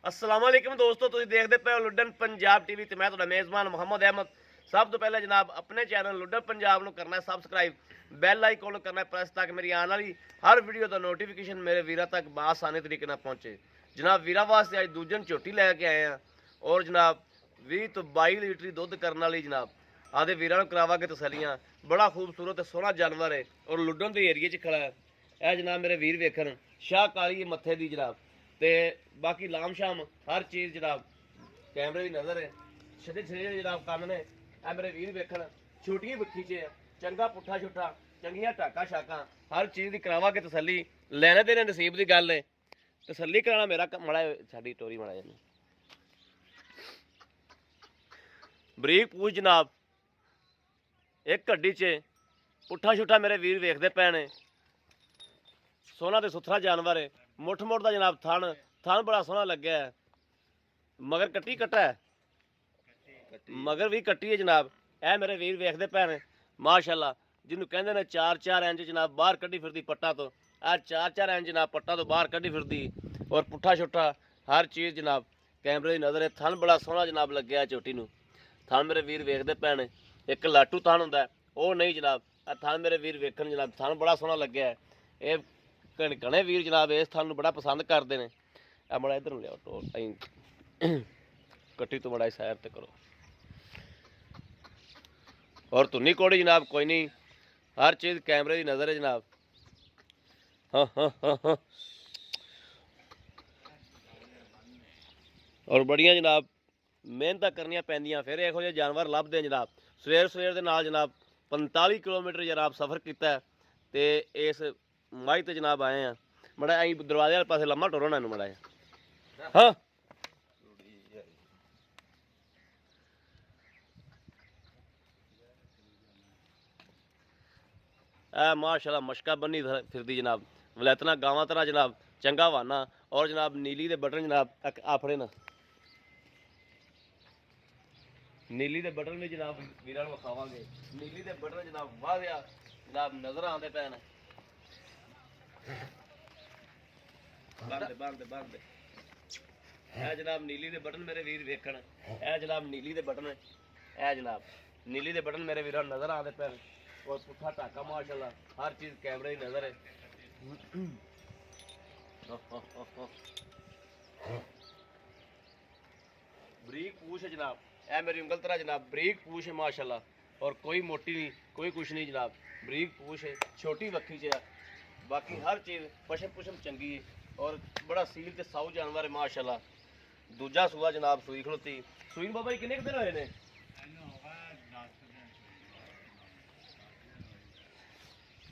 अस्सलाम वालेकुम दोस्तों, तुसीं देखदे पे हो लुड्डन पंजाब टीवी ते मैं तुहाडा मेज़बान मोहम्मद अहमद। सब तो पहले जनाब अपने चैनल लुड्डन पंजाब नूं करना है सबसक्राइब, बैल आइकन नूं करना है प्रेस ताकि मेरी आने वाली हर वीडियो दा नोटिफिकेशन मेरे वीरां तक बआसानी तरीके नाल पहुंचे। जनाब वीरां वास्ते अज दूजन झोटी लैके आए हैं और जनाब 20 तो 22 लीटर दुध करने वाली जनाब आदे वीरां नूं करावांगे तसल्लियां। बड़ा खूबसूरत ते सोहना जानवर है और लुड्डन दे एरिए च खड़ा है। यह जनाब मेरे वीर वेखन शाह काली मत्थे दी जनाब ते बाकी लाम शाम हर चीज़ जनाब कैमरे की नज़र है। छे जनाब कन्न ने ए मेरे वीर वेखन छोटी बखी च चंगा पुट्ठा छुट्ठा चंगियां टाका शाका हर चीज़ की करावांगे तसल्ली। लैने देने नसीब की गल है, तसल्ली कराना मेरा मड़ा साडी टोरी मड़ा जाने बरीक पूछ जनाब एक गड्डी च पुट्ठा छुट्ठा मेरे वीर वेखते पे ने। सोहना ते सुथरा जानवर है, मुठ मुठ का जनाब थन थन बड़ा सोहना लग्या है। मगर कट्टी कट्टा है, मगर भी कट्टी है जनाब। ए मेरे वीर वेखते पे ने माशाअल्लाह जिन्हों कहते हैं 4-4 इंच जनाब बाहर कड्डी फिरदी पट्टा तो आ 4-4 इंच जनाब पट्टा तो बाहर कड्डी फिरदी और पुट्ठा छुट्ठा हर चीज़ जनाब कैमरे की नज़र है। थन बड़ा सोहना जनाब लग्या चोटी नूं। थन मेरे वीर वेखते पे ने। एक लाटू थन हुंदा वो नहीं जनाब, थन मेरे वीर वेखन जनाब थन बड़ा सोहना लग्या है। ये घने वीर जनाब इस थन बड़ा पसंद करते हैं। बड़ा इधर लिया टोल कट्टी तो बड़ा सैर तो करो और धुनी कोड़ी जनाब कोई नहीं, हर चीज़ कैमरे की नज़र है जनाब। हाँ हाँ हाँ हाँ और बड़िया जनाब मेहनत करनिया पैंदियां फिर इहो जिहे जानवर लभदे जनाब। सवेर सवेर दे नाल जनाब 45 किलोमीटर जनाब सफ़र किया ते इस माही ते जनाब आए हैं। मड़ा अं दरवाजे वाले पासे लम्मा टुरो ना मड़ा हाँ माशाल्लाह मशका बनी फिरदी जनाब। वलैतना गावां तरह जनाब चंगा वाना और जनाब नीली दे बटन जनाब आफड़े ना नीली दे बटन भी जनाब वीरां नूं विखावांगे। नीली दे बटन जनाब वाधिया जनाब नज़र आते पे ने। बंद बंद बंद ए जनाब नीली दे बटन मेरे वीर वेखण ए जनाब नीली दे बटन ए जनाब नीली दे बटन मेरे वीरां नज़र आते पे और पुट्ठा टाका माशाल्लाह हर चीज़ कैमरे की नज़र है। बरीक पूछ है जनाब, ए मेरी उंगल तरह जनाब बरीक पूछ है माशाल्लाह और कोई मोटी नहीं कोई कुछ नहीं जनाब। बरीक पूछ है छोटी वक्खी च बाकी हर चीज़ पशम पुशम चंगी है और बड़ा सील ते साऊ जानवर है माशाल्लाह। दूजा सूआ जनाब सूई खलोती सूई बाबा जी किन्ने दिन होए ने?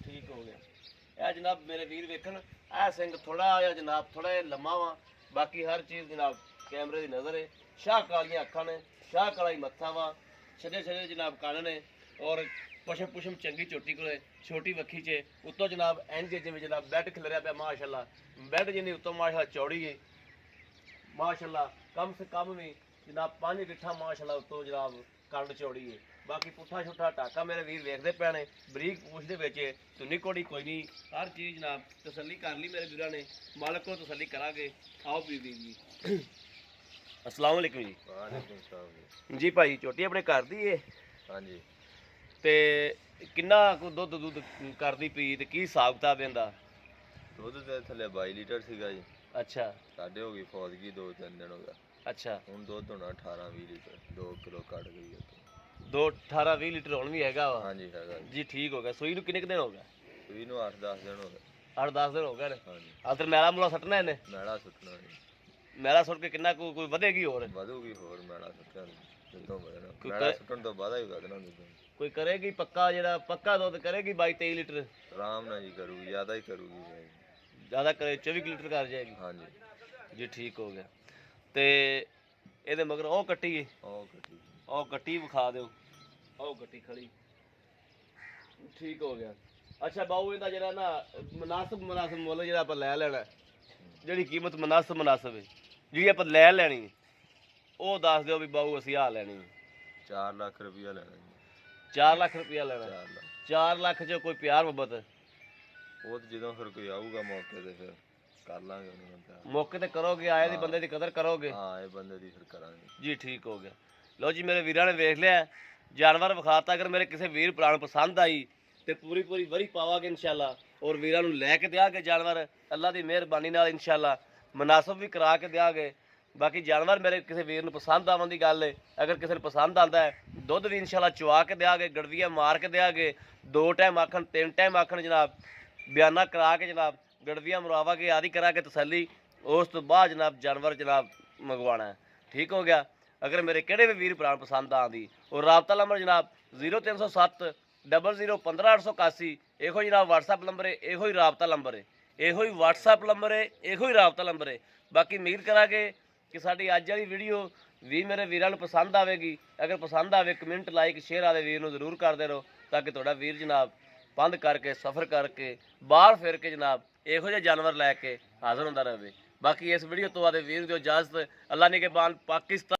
ठीक हो गया। यह जनाब मेरे वीर वेखन ए सिंह थोड़ा या जनाब थोड़ा जिहा लम्मा वा बाकी हर चीज़ जनाब कैमरे की नज़र है। शाह कालियां अखां ने शाह काला ही मत्था वा छड़े छड़े जनाब कन्न ने और पशम पुशम चंगी चोटी को छोटी वक्खी च उत्तों जनाब इंज जिवें जनाब बैड खिलरिया पे माशाल्लाह बैड जिन्नी उत्तों माशाल्लाह चौड़ी है माशाल्लाह कम से कम भी जनाब 5 गिट्ठा माशाल्लाह उत्तों जनाब कंड चौड़ी है। बाकी पुट्ठा छुट्ठा टाका मेरे वीर वेखते पे ने। बरीक पूछ दे विच धुनी कोड़ी कोई नहीं हर चीज़ जनाब तसल्ली कर ली मेरे वीरां ने। मालक को तसल्ली करांगे। आओ बीबी जी अस्सलाम वालेकुम जी। वालेकुम सलाम जी भाई चोटी अपने घर दी है हाँ जी। ते किन्ना को दुध दुध करदी पी ते की हिसाब किताब इहदा? दुध ते थले 22 लीटर सीगा जी। अच्छा साढ़े हो गई फौजगी 2-3 दिन हो गया। अच्छा ਹੁਣ ਦੁੱਧ ਹੋਣਾ 18-20 ਲੀਟਰ 2 ਕਿਲੋ ਕੱਢ ਗਈ ਹੈ। 18-20 ਲੀਟਰ ਹੁਣ ਵੀ ਹੈਗਾ ਵਾ? ਹਾਂਜੀ ਹੈਗਾ ਜੀ। ਜੀ ਠੀਕ ਹੋ ਗਿਆ। ਸੂਈ ਨੂੰ ਕਿੰਨੇ ਕੁ ਦਿਨ ਹੋ ਗਏ? ਸੂਈ ਨੂੰ 8-10 ਦਿਨ ਹੋ ਗਏ। 8-10 ਦਿਨ ਹੋ ਗਏ ਨੇ। ਹਾਂਜੀ ਆ ਤੇ ਮੈਲਾ ਮੂਲਾ ਸੱਟਣਾ ਇਹਨੇ? ਮੈਲਾ ਸੁੱਟਣਾ ਜੀ। ਮੈਲਾ ਸੁੱਟ ਕੇ ਕਿੰਨਾ ਕੋਈ ਵਧੇਗੀ ਹੋਰ? ਵਧੂਗੀ ਹੋਰ ਮੈਲਾ ਸੁੱਟਣ ਜਦੋਂ ਵਧਣਾ ਕੋਈ ਮੈਲਾ ਸੁੱਟਣ ਤੋਂ ਬਾਅਦ ਹੀ ਵਧਣਾ ਦੁੱਧ ਕੋਈ ਕਰੇਗੀ ਪੱਕਾ ਜਿਹੜਾ ਪੱਕਾ ਦੁੱਧ ਕਰੇਗੀ 22-23 ਲੀਟਰ? ਆਰਾਮ ਨਾਲ ਜੀ ਕਰੂਗੀ ਜ਼ਿਆਦਾ ਹੀ ਕਰੂਗੀ ਜੀ। ਜ਼ਿਆਦਾ ਕਰੇ 24 ਲੀਟਰ ਕਰ ਜਾਏਗੀ? ਹਾਂਜੀ ਜੀ ਠੀਕ ਹੋ ਗਿਆ। ਤੇ ਇਹਦੇ ਮਗਰ ਉਹ ਕੱਟੀ ਏ ਉਹ ਕੱਟੀ ਵਿਖਾ ਦਿਓ ਉਹ ਕੱਟੀ ਖੜੀ ਠੀਕ ਹੋ ਗਿਆ। ਅੱਛਾ ਬਾਊ ਇਹਦਾ ਜਿਹੜਾ ਨਾ ਮੁਨਾਸਬ ਮੁੱਲ ਜਿਹੜਾ ਆਪਾਂ ਲੈ ਲੈਣਾ ਜਿਹੜੀ ਕੀਮਤ ਮੁਨਾਸਬ ਹੈ ਜਿਹੜੀ ਆਪਾਂ ਲੈ ਲੈਣੀ ਹੈ ਉਹ ਦੱਸ ਦਿਓ ਵੀ ਬਾਊ ਅਸੀਂ ਆ ਲੈਣੀ 4 ਲੱਖ ਰੁਪਇਆ ਲੈਣਾ ਜੀ। 4 ਲੱਖ ਰੁਪਇਆ ਲੈਣਾ? 4 ਲੱਖ 4 ਲੱਖ 'ਚ ਕੋਈ ਪਿਆਰ ਮੁਹੱਬਤ? ਉਹ ਤੇ ਜਦੋਂ ਫਿਰ ਕੋਈ ਆਊਗਾ ਮੌਕੇ ਤੇ ਫਿਰ ਕਰ ਲਾਂਗੇ ਉਹਨਾਂ ਨਾਲ ਪਿਆਰ। ਮੌਕੇ ਤੇ ਕਰੋਗੇ, ਆਏ ਦੀ ਹਾਂ। ਬੰਦੇ ਦੀ ਕਦਰ ਕਰੋਗੇ। ਹਾਂ ਇਹ ਬੰਦੇ ਦੀ ਫਿਰ ਕਰਾਂਗੇ ਜੀ ਠੀਕ ਹੋ ਗਿਆ। ਲਓ ਜੀ ਮੇਰੇ ਵੀਰਾਂ ਨੇ ਵੇਖ ਲਿਆ ਜਾਨਵਰ ਵਿਖਾਤਾ। ਅਗਰ ਮੇਰੇ ਕਿਸੇ ਵੀਰ ਭਰਾ ਨੂੰ ਪਸੰਦ ਆਈ ਤੇ ਪੂਰੀ ਪੂਰੀ ਵਰੀ ਪਾਵਾਂਗੇ ਇਨਸ਼ਾਅੱਲਾ, ਔਰ ਵੀਰਾਂ ਨੂੰ ਲੈ ਕੇ ਦਿਆਂਗੇ ਜਾਨਵਰ ਅੱਲਾ ਦੀ ਮਿਹਰਬਾਨੀ ਨਾਲ ਇਨਸ਼ਾਅੱਲਾ, ਮੁਨਾਸਬ ਵੀ ਕਰਾ ਕੇ ਦਿਆਂਗੇ। ਬਾਕੀ ਜਾਨਵਰ ਮੇਰੇ ਕਿਸੇ ਵੀਰ ਨੂੰ ਪਸੰਦ ਆਉਣ ਦੀ ਗੱਲ ਹੈ। ਅਗਰ ਕਿਸੇ ਨੂੰ ਪਸੰਦ ਆਉਂਦਾ ਹੈ ਦੁੱਧ ਵੀ ਇਨਸ਼ਾਅੱਲਾ ਚੁਆ ਕੇ ਦਿਆਂਗੇ, ਗੜਵੀਆਂ ਮਾਰ ਕੇ ਦਿਆਂਗੇ, 2 ਟਾਈਮ ਆਖਣ 3 ਟਾਈਮ ਆਖਣ ਜਨਾਬ, ਬਿਆਨਾ ਕਰਾ ਕੇ ਜਨਾਬ ਗੜਵੀਆਂ ਮਰਵਾਵਾਂਗੇ, ਆਦਿ ਕਰਾ ਕੇ ਤਸੱਲੀ। ਉਸ ਤੋਂ ਬਾਅਦ ਜਨਾਬ ਜਾਨਵਰ ਜਨਾਬ ਮੰਗਵਾਉਣਾ ਹੈ। ਠੀਕ ਹੋ ਗਿਆ। ਅਗਰ ਮੇਰੇ ਕਿਹੜੇ ਵੀ ਵੀਰ ਭਰਾ ਨੂੰ ਪਸੰਦ ਆਉਂਦੀ, ਔਰ ਰਾਬਤਾ ਨੰਬਰ ਜਨਾਬ 0307 00 15881, ਇਹੋ ਜਨਾਬ WhatsApp ਨੰਬਰ ਹੈ, ਇਹੋ ਹੀ ਰਾਬਤਾ ਨੰਬਰ ਹੈ, ਇਹੋ ਹੀ WhatsApp ਨੰਬਰ ਹੈ, ਇਹੋ ਹੀ ਰਾਬਤਾ ਨੰਬਰ ਹੈ। ਬਾਕੀ ਉਮੀਦ ਕਰਾਂਗੇ ਕਿ ਸਾਡੀ ਅੱਜ ਵਾਲੀ ਵੀਡੀਓ ਵੀ ਮੇਰੇ ਵੀਰਾਂ ਨੂੰ ਪਸੰਦ ਆਵੇਗੀ। ਅਗਰ ਪਸੰਦ ਆਵੇ ਕਮੈਂਟ ਲਾਈਕ ਸ਼ੇਅਰ ਆਦੇ ਵੀਰ ਨੂੰ ਜ਼ਰੂਰ ਕਰਦੇ ਰਹੋ, ਤਾਂ ਕਿ ਤੁਹਾਡਾ ਵੀਰ ਜਨਾਬ ਬੰਦ ਕਰਕੇ ਸਫ਼ਰ ਕਰਕੇ ਬਾਹਰ ਫਿਰ ਕੇ ਜਨਾਬ ਇਹੋ ਜਿਹੇ ਜਾਨਵਰ ਲੈ ਕੇ ਹਾਜ਼ਰ ਹੁੰਦਾ ਰਹੇ। ਬਾਕੀ ਇਸ ਵੀਡੀਓ ਤੋਂ ਆਦੇ ਵੀਰ ਦਿਓ ਇਜਾਜ਼ਤ। ਅੱਲਾ ਨੇ ਕੇ ਬਾਨ ਪਾਕਿਸਤਾਨ।